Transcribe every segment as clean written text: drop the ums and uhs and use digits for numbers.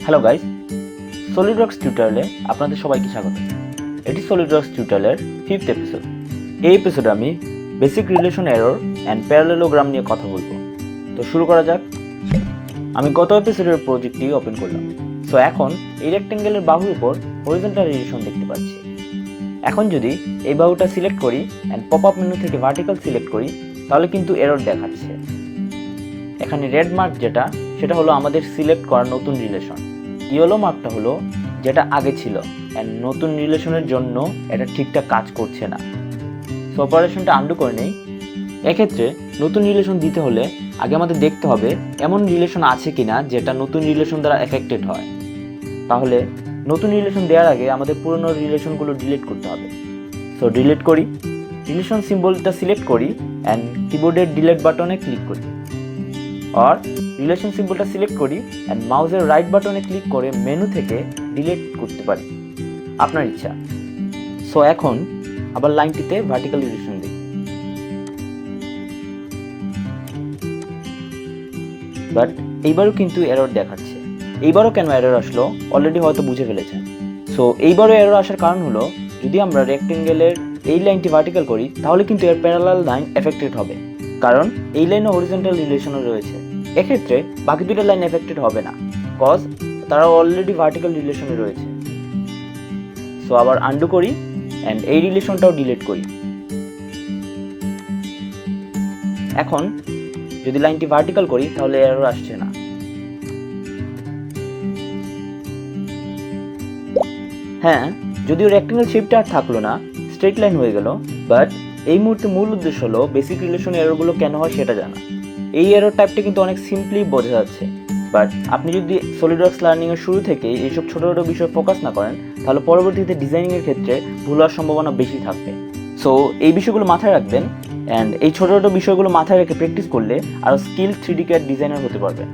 Hello guys, SolidWorks টিউটোরিয়ালে আপনাদের সবাইকে স্বাগত। এটি সলিডওয়ার্কস টিউটোরিয়ালের 5th এপিসোড। এই এপিসোডে আমি basic relation error and parallelogram নিয়ে কথা বলবো। তো শুরু করা যাক। আমি গত এপিসোডের প্রজেক্টটি ওপেন করলাম। সো এখন এই রেক্টেঙ্গেলের বাহুর উপর হরিজন্টাল রিলেশন দেখতে পাচ্ছি। এখন যদি এই বাহুটা সিলেক্ট করি অ্যান্ড পপ আপ মেনু থেকে ভার্টিক্যাল সিলেক্ট করি, তাহলে কিন্তু এরর দেখাচ্ছে। এখানে রেড মার্ক যেটা, সেটা হলো আমাদের সিলেক্ট করা নতুন রিলেশন। ইয়েলো মার্কটা হলো যেটা আগে ছিল অ্যান্ড নতুন রিলেশনের জন্য এটা ঠিকঠাক কাজ করছে না। সো অপারেশনটা আন্ডু করে নেই। এক্ষেত্রে নতুন রিলেশন দিতে হলে আগে আমাদের দেখতে হবে এমন রিলেশন আছে কিনা যেটা নতুন রিলেশন দ্বারা এফেক্টেড হয়। তাহলে নতুন রিলেশন দেওয়ার আগে আমাদের পুরনো রিলেশনগুলো ডিলিট করতে হবে। সো ডিলিট করি, রিলেশন সিম্বলটা সিলেক্ট করি অ্যান্ড কিবোর্ডের ডিলিট বাটনে ক্লিক করি। আর রিলেশন সিম্বলটা সিলেক্ট করি অ্যান্ড মাউসের রাইট বাটনে ক্লিক করে মেনু থেকে ডিলিট করতে পারি, আপনার ইচ্ছা। সো এখন আবার লাইনটিতে ভার্টিক্যাল রিলেশন দিই। বাট এইবারও কিন্তু এরর দেখাচ্ছে। এইবারও কেন এরর আসলো অলরেডি হয়তো বুঝে ফেলেছেন। সো এইবারও এরর আসার কারণ হলো, যদি আমরা রেক্টেঙ্গেলের এই লাইনটি ভার্টিক্যাল করি তাহলে কিন্তু এর প্যারালাল লাইন এফেক্টেড হবে, কারণ এই লাইনে হরিজন্টাল রিলেশনও রয়েছে। এক্ষেত্রে বাকি দুটো লাইন এফেক্টেড হবে না, কজ তারা অলরেডি ভার্টিক্যাল রিলেশনে রয়েছে। সো আবার আন্ডু করি অ্যান্ড এই রিলেশনটাও ডিলিট করি। এখন যদি লাইনটি ভার্টিক্যাল করি তাহলে এরর আসছে না। হ্যাঁ, যদিও রেক্টেঙ্গেল শেপটা আর থাকলো না, স্ট্রেট লাইন হয়ে গেল, বাট এই মুহূর্তে মূল উদ্দেশ্য হলো বেসিক রিলেশন এররগুলো কেন হয় সেটা জানা। এই এরর টাইপটা কিন্তু অনেক সিম্পলি বোঝা যাচ্ছে, বাট আপনি যদি সলিডওয়ার্কস লার্নিংয়ের শুরু থেকে এইসব ছোটো ছোটো বিষয় ফোকাস না করেন তাহলে পরবর্তীতে ডিজাইনিংয়ের ক্ষেত্রে ভুল হওয়ার সম্ভাবনা বেশি থাকবে। সো এই বিষয়গুলো মাথায় রাখবেন অ্যান্ড এই ছোটো ছোটো বিষয়গুলো মাথায় রেখে প্র্যাকটিস করলে আরও স্কিল 3D CAD ডিজাইনার হতে পারবেন।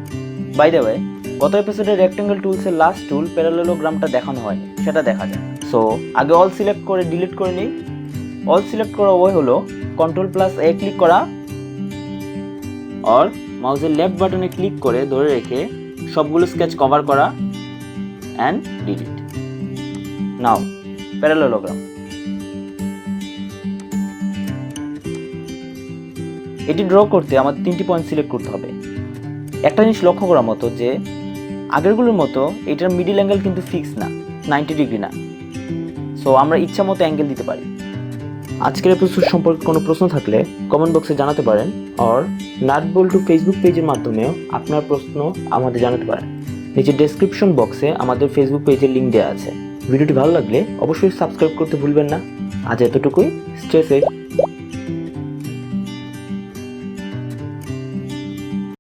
বাই দ্য ওয়ে, গত এপিসোডে রেক্টেঙ্গেল টুলসের লাস্ট টুল প্যারালেলোগ্রামটা দেখানো হয়নি, সেটা দেখা যায়। সো আগে অল সিলেক্ট করে ডিলিট করে নিই। অল সিলেক্ট করা ওয়ে হলো Ctrl+A ক্লিক করা আর মাউসের লেফট বাটনে ক্লিক করে ধরে রেখে সবগুলো স্কেচ কভার করা অ্যান্ড ডিলিট। Now parallelogram. এটি ড্র করতে আমাদের 3টি পয়েন্ট সিলেক্ট করতে হবে। একটা জিনিস লক্ষ্য করার মতো যে আগেরগুলোর মতো এটার মিডিল অ্যাঙ্গেল কিন্তু ফিক্স না, 90 ডিগ্রি না। সো আমরা ইচ্ছা মতো অ্যাঙ্গেল দিতে পারি। আজকের এপিসোড সম্পর্কে কোনো প্রশ্ন থাকলে কমেন্ট বক্সে জানাতে পারেন, আর BOLTU ফেসবুক পেজের মাধ্যমেও আপনার প্রশ্ন আমাদের জানাতে পারেন। নিচে ডেসক্রিপশন বক্সে আমাদের ফেসবুক পেজের লিঙ্ক দেওয়া আছে। ভিডিওটি ভালো লাগলে অবশ্যই সাবস্ক্রাইব করতে ভুলবেন না। আজ এতটুকুই। Stay safe.